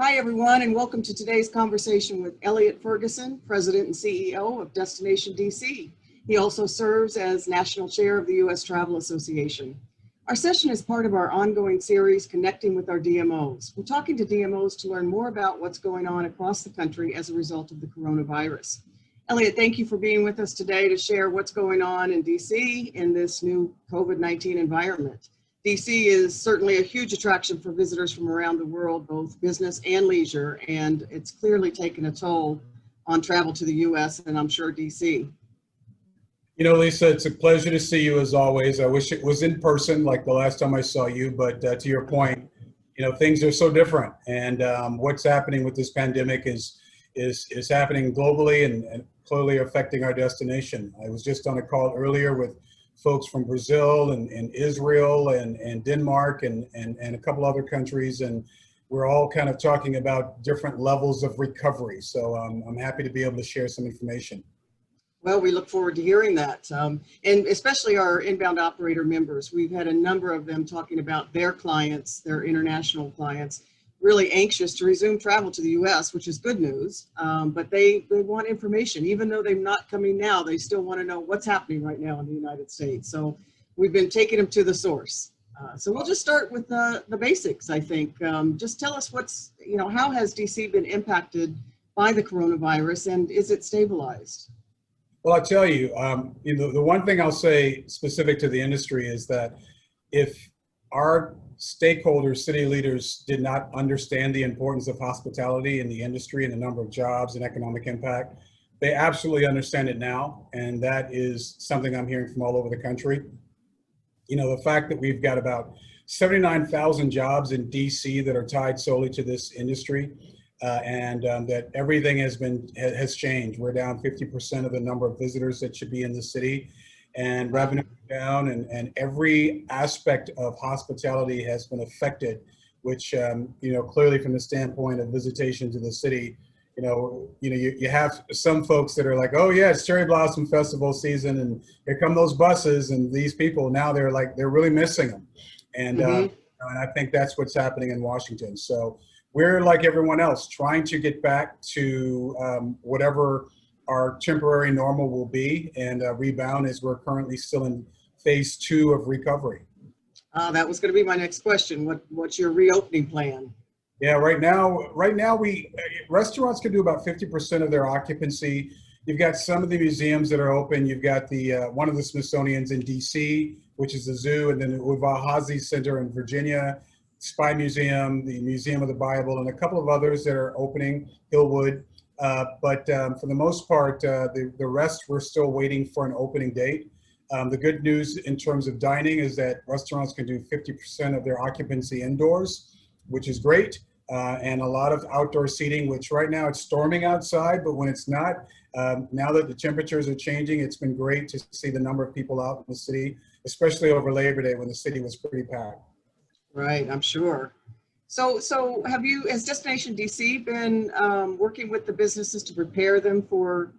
Hi, everyone, and welcome to today's conversation with Elliott Ferguson, President and CEO of Destination DC. He also serves as National Chair of the U.S. Travel Association. Our session is part of our ongoing series, Connecting with our DMOs. We're talking to DMOs to learn more about what's going on across the country as a result of the coronavirus. Elliott, thank you for being with us today to share what's going on in DC in this new COVID-19 environment. DC is certainly a huge attraction for visitors from around the world, both business and leisure, and it's clearly taken a toll on travel to the U.S. and I'm sure DC. You know, Lisa, it's a pleasure to see you as always. I wish it was in person like the last time I saw you, but to your point, you know, things are so different, and what's happening with this pandemic is happening globally and clearly affecting our destination. I was just on a call earlier with folks from Brazil and Israel and Denmark and a couple other countries, and we're all kind of talking about different levels of recovery. So I'm happy to be able to share some information. Well, we look forward to hearing that, and especially our inbound operator members. We've had a number of them talking about their clients, their international clients, really anxious to resume travel to the U.S., which is good news, but they want information. Even though they're not coming now, they still want to know what's happening right now in the United States. So we've been taking them to the source. So we'll just start with the basics, I think. Just tell us how has DC been impacted by the coronavirus, and is it stabilized? Well, I'll tell you, the one thing I'll say specific to the industry is that if our stakeholders, city leaders did not understand the importance of hospitality in the industry and the number of jobs and economic impact, they absolutely understand it now. And that is something I'm hearing from all over the country. You know, the fact that we've got about 79,000 jobs in DC that are tied solely to this industry, and that everything has changed. We're down 50% of the number of visitors that should be in the city, and revenue down, and every aspect of hospitality has been affected, which clearly from the standpoint of visitation to the city, you have some folks that are like, oh yeah, it's Cherry Blossom Festival season, and here come those buses, and these people now they're really missing them, and and I think that's what's happening in Washington. So we're like everyone else trying to get back to whatever our temporary normal will be, and rebound, as we're currently still in phase 2 of recovery. That was going to be my next question. What's your reopening plan? Yeah, right now restaurants can do about 50% of their occupancy. You've got some of the museums that are open. You've got the one of the Smithsonian's in DC, which is the zoo, and then the Udvar-Hazy Center in Virginia, Spy Museum, the Museum of the Bible, and a couple of others that are opening, Hillwood. But for the most part, the rest, we're still waiting for an opening date. The good news in terms of dining is that restaurants can do 50% of their occupancy indoors, which is great, and a lot of outdoor seating, which right now it's storming outside, but when it's not, now that the temperatures are changing, it's been great to see the number of people out in the city, especially over Labor Day when the city was pretty packed. Right, I'm sure. So has Destination DC been working with the businesses to prepare them for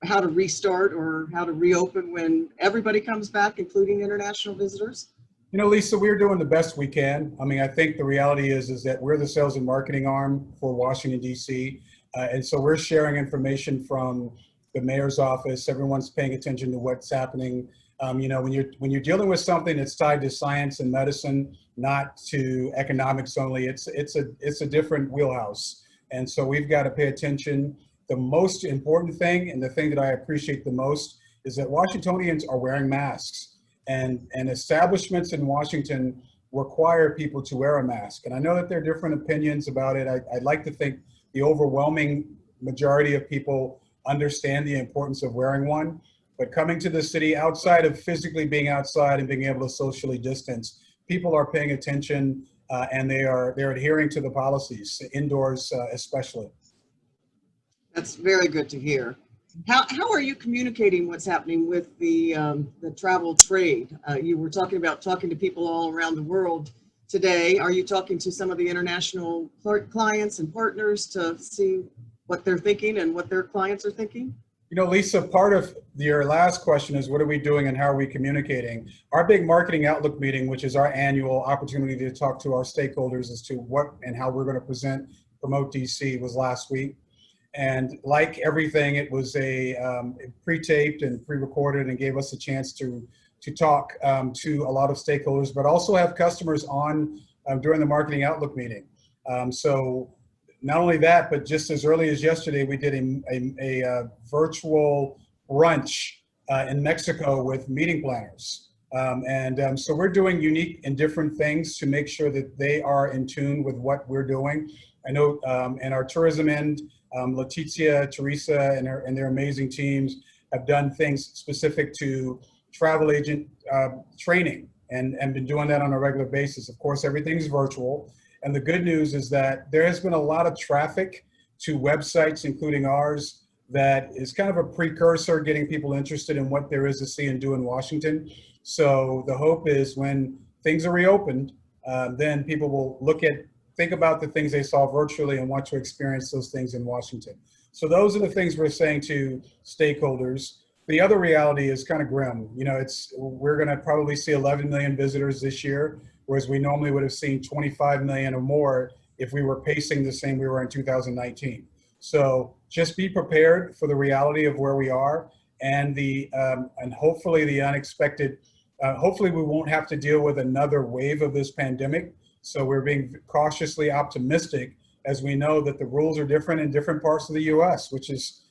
how to restart or how to reopen when everybody comes back, including international visitors? You know, Lisa, we're doing the best we can. I mean, I think the reality is that we're the sales and marketing arm for Washington, D.C., and so we're sharing information from the mayor's office. Everyone's paying attention to what's happening. When you're dealing with something that's tied to science and medicine, not to economics only, it's a different wheelhouse. And so we've got to pay attention. The most important thing, and the thing that I appreciate the most, is that Washingtonians are wearing masks, and establishments in Washington require people to wear a mask. And I know that there are different opinions about it. I'd like to think the overwhelming majority of people understand the importance of wearing one. But coming to the city, outside of physically being outside and being able to socially distance, people are paying attention, and they're adhering to the policies, indoors especially. That's very good to hear. How are you communicating what's happening with the travel trade? You were talking to people all around the world today. Are you talking to some of the international clients and partners to see what they're thinking and what their clients are thinking? You know, Lisa, part of your last question is what are we doing and how are we communicating? Our big marketing outlook meeting, which is our annual opportunity to talk to our stakeholders as to what and how we're going to present promote DC was last week. And like everything, it was a pre-taped and pre-recorded and gave us a chance to talk to a lot of stakeholders, but also have customers on during the Marketing Outlook meeting. So not only that, but just as early as yesterday, we did a virtual brunch in Mexico with meeting planners. So we're doing unique and different things to make sure that they are in tune with what we're doing. I know in our tourism end, Leticia, Teresa, and their amazing teams have done things specific to travel agent training and been doing that on a regular basis. Of course, everything's virtual. And the good news is that there has been a lot of traffic to websites, including ours, that is kind of a precursor getting people interested in what there is to see and do in Washington. So the hope is when things are reopened, then people will think about the things they saw virtually and want to experience those things in Washington. So those are the things we're saying to stakeholders. The other reality is kind of grim. You know, we're going to probably see 11 million visitors this year, whereas we normally would have seen 25 million or more if we were pacing the same we were in 2019. So just be prepared for the reality of where we are and hopefully the unexpected. Hopefully we won't have to deal with another wave of this pandemic. So we're being cautiously optimistic as we know that the rules are different in different parts of the U.S., which is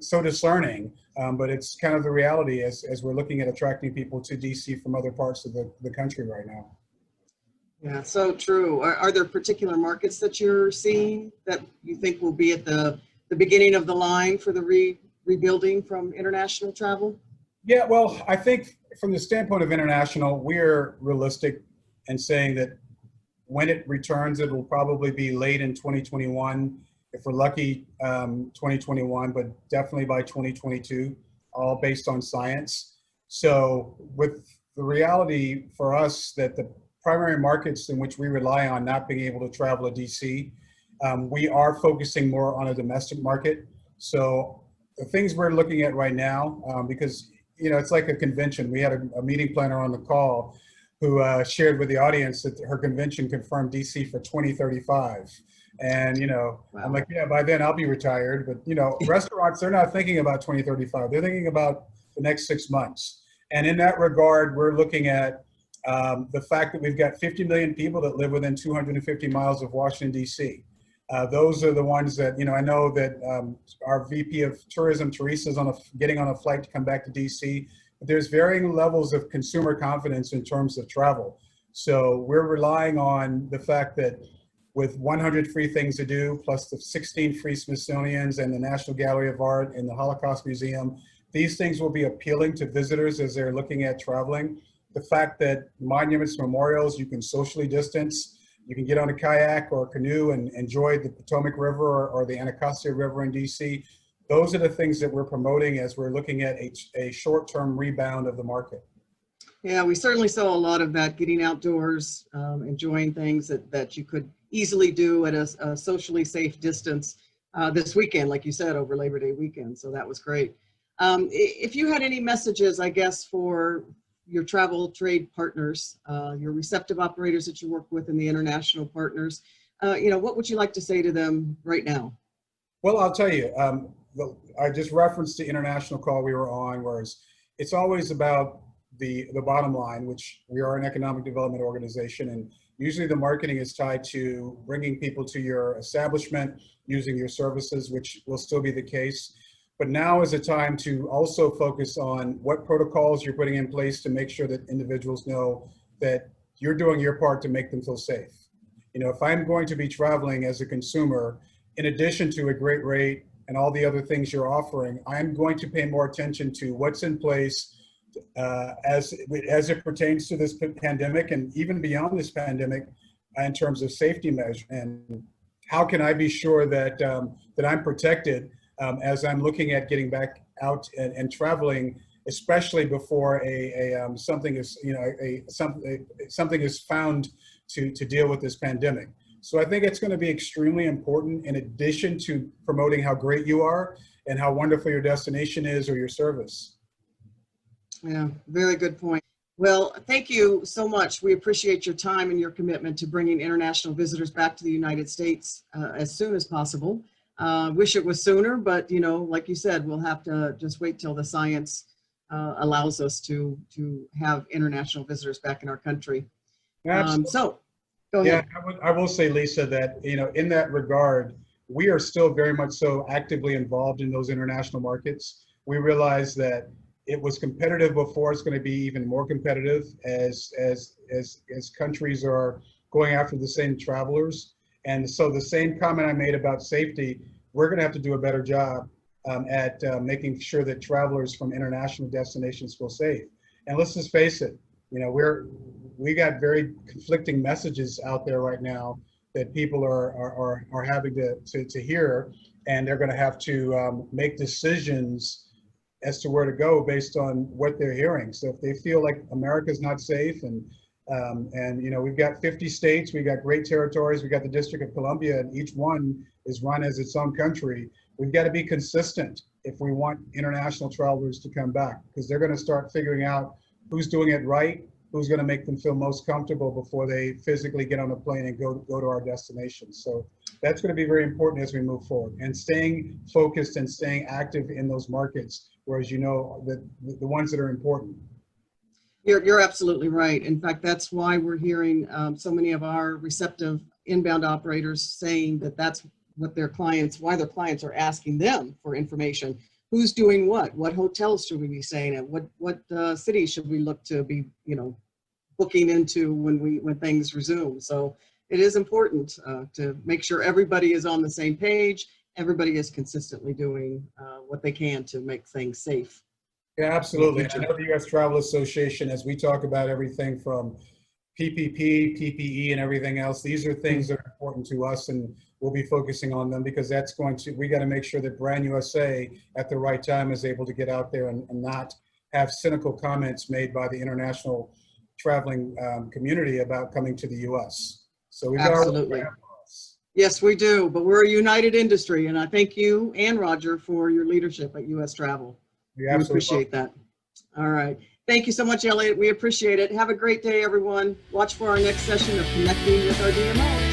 so discerning, but it's kind of the reality as we're looking at attracting people to DC from other parts of the country right now. Yeah, so true. Are there particular markets that you're seeing that you think will be at the beginning of the line for the rebuilding from international travel? Yeah, well, I think from the standpoint of international, we're realistic in saying that when it returns, it will probably be late in 2021. If we're lucky, 2021, but definitely by 2022, all based on science. So with the reality for us that the primary markets in which we rely on not being able to travel to DC, we are focusing more on a domestic market. So the things we're looking at right now, because you know, it's like a convention. We had a meeting planner on the call who shared with the audience that her convention confirmed DC for 2035. And, you know, wow. I'm like, yeah, by then I'll be retired. But, you know, restaurants, they're not thinking about 2035. They're thinking about the next 6 months. And in that regard, we're looking at the fact that we've got 50 million people that live within 250 miles of Washington, D.C. Those are the ones that, you know, I know that our VP of Tourism, Teresa, is getting on a flight to come back to D.C. But there's varying levels of consumer confidence in terms of travel. So we're relying on the fact that with 100 free things to do, plus the 16 free Smithsonians and the National Gallery of Art and the Holocaust Museum, these things will be appealing to visitors as they're looking at traveling. The fact that monuments, memorials, you can socially distance, you can get on a kayak or a canoe and enjoy the Potomac River or the Anacostia River in DC. Those are the things that we're promoting as we're looking at a short-term rebound of the market. Yeah, we certainly saw a lot of that, getting outdoors, enjoying things that you could easily do at a socially safe distance this weekend, like you said, over Labor Day weekend. So that was great. If you had any messages, I guess, for your travel trade partners, your receptive operators that you work with and the international partners, you know, what would you like to say to them right now? Well, I'll tell you, I just referenced the international call we were on, whereas it's always about the bottom line, which we are an economic development organization, and usually the marketing is tied to bringing people to your establishment, using your services, which will still be the case. But now is a time to also focus on what protocols you're putting in place to make sure that individuals know that you're doing your part to make them feel safe. You know, if I'm going to be traveling as a consumer, in addition to a great rate and all the other things you're offering, I'm going to pay more attention to what's in place as it pertains to this pandemic and even beyond this pandemic in terms of safety measures. And how can I be sure that that I'm protected as I'm looking at getting back out and traveling, especially before something is found to deal with this pandemic. So I think it's going to be extremely important, in addition to promoting how great you are and how wonderful your destination is or your service. Yeah, very good point. Well, thank you so much. We appreciate your time and your commitment to bringing international visitors back to the United States as soon as possible. Wish it was sooner, but like you said, we'll have to just wait till the science allows us to have international visitors back in our country. Absolutely. So, go Yeah, ahead. I will say, Lisa, that, in that regard, we are still very much so actively involved in those international markets. We realize that it was competitive before. It's going to be even more competitive as countries are going after the same travelers. And so the same comment I made about safety, we're going to have to do a better job at making sure that travelers from international destinations feel safe. And let's just face it, we got very conflicting messages out there right now that people are having to hear, and they're going to have to make decisions as to where to go based on what they're hearing. So if they feel like America's not safe, and we've got 50 states, we got great territories, we got the District of Columbia, and each one is run as its own country. We've got to be consistent if we want international travelers to come back, because they're going to start figuring out who's doing it right, who's going to make them feel most comfortable before they physically get on a plane and go to our destinations. So that's going to be very important as we move forward, and staying focused and staying active in those markets, whereas the ones that are important. You're absolutely right. In fact, that's why we're hearing so many of our receptive inbound operators saying that that's what why their clients are asking them for information. Who's doing what hotels should we be staying at? What cities should we look to be, booking into when things resume? So it is important to make sure everybody is on the same page. Everybody is consistently doing what they can to make things safe. Yeah, absolutely. I know the U.S. Travel Association, as we talk about everything from PPP, PPE, and everything else, these are things that are important to us, and we'll be focusing on them, because we got to make sure that Brand USA at the right time is able to get out there and not have cynical comments made by the international traveling community about coming to the U.S. So we've got Absolutely. Yes, we do, but we're a united industry, and I thank you and Roger for your leadership at U.S. Travel. We appreciate that. All right. Thank you so much, Elliott. We appreciate it. Have a great day, everyone. Watch for our next session of Connecting with our DMO.